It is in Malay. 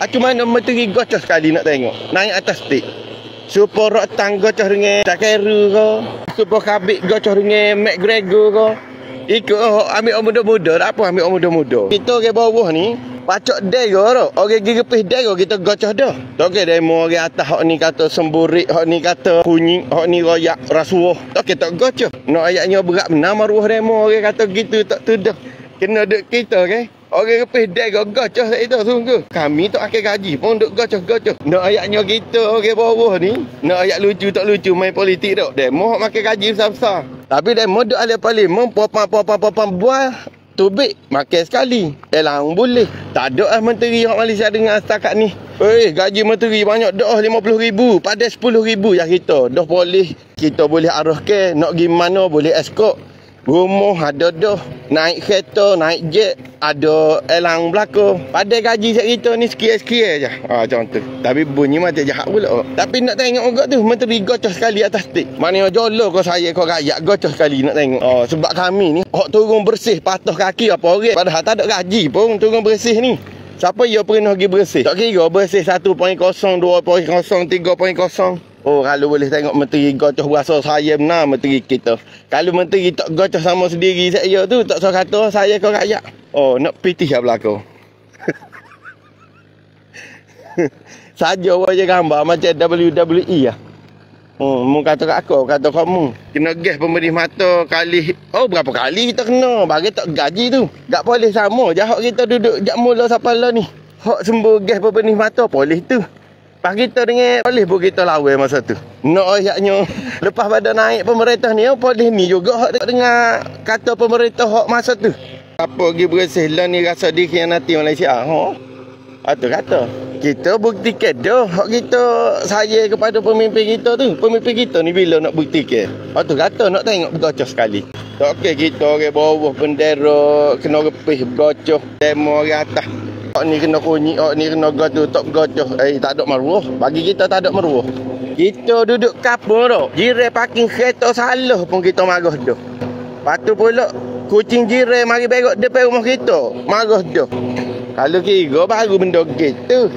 Macam mana menteri gocoh sekali nak tengok. Naik atas stik. Super Roktang gocoh dengan Takeru ke. Super Khabib gocoh dengan McGregor ke. Ikut ambil orang muda-muda. Tak apa ambil orang muda-muda. Kita ke bawah ni, pacok dego tu. Orang gigi gepih dego kita gocoh dah. Tak ke demo orang atas hak ni kata semburik, hak ni kata kunyit, hak ni royak rasuah. Tak ke tak gocoh. Nak ayatnya berat benar maruah demo orang kata gitu tak tuduh. Kena duk kita ke. Orang gepih dego gocoh itu sungguh. Kami tak akan gaji pun duk gocoh-gocoh. Nak ayatnya kita orang bawah ni, nak ayat lucu tak lucu main politik tak. Demo hak makan gaji besar-besar. Tapi demo duk ahli parlimen popan buah tubik makan sekali. Elang boleh. Tak ada lah menteri orang Malaysia dengan setakat ni. Gaji menteri banyak dah 50,000 pada 10,000 yang kita. Dah boleh kita boleh arah ke nak pergi mana boleh escort. Rumah ada dah. Naik kereta, naik jet, ada elang belakang. Pada gaji kita ni sekian-sekian je. Macam tu. Tapi bunyi macam jahat pula. Tapi nak tengok juga tu menteri gocoh sekali atas stik. Maknanya jolo kau saya kau rakyat gocoh sekali nak tengok. Sebab kami ni hak turun bersih patuh kaki apa orang. Padahal tak ada gaji pun turun bersih ni. Siapa yang pernah pergi bersih? Tak kira bersih 1.0, 2.0, 3.0. Kalau boleh tengok menteri gocoh berasa saya benar menteri kita. Kalau menteri tak gocoh sama sendiri saya tu tak usah kata saya kau rakyat. Nak pitih lah belakang. Saja wajah gambar macam WWE lah. Mu kata kat aku, kata kamu kena gas pemberi mata kali. Berapa kali kita kena bagi tak gaji tu. Tak boleh sama je hak kita duduk jak mula sampai lah ni. Hak sembuh gas pemberi mata boleh tu. Pas kita dengan polis pun kita lawan masa tu. Nak ayatnya lepas pada naik pemerintah ni, polis ni juga hak dengar kata pemerintah hak masa tu. Apa pergi bersih lah ni rasa dikhianati Malaysia. Itu kata. Kita buktikan dah hak kita saya kepada pemimpin kita tu. Pemimpin kita ni bila nak buktikan. Itu kata nak tengok bergocoh sekali. Tak okey kita orang bawah bendera kena repih bergocoh. Demo orang atas. Hak ni kena kunyit, hak ni kena gocoh, tak gocoh. Tak ada maruah. Bagi kita tak ada maruah. Kita duduk kapur tu. Jiran parking kereta salah pun kita marah dah. Lepas tu pula kucing jiran mari berok depan rumah kita. Marah dah. Kalau kira baru benda gitu.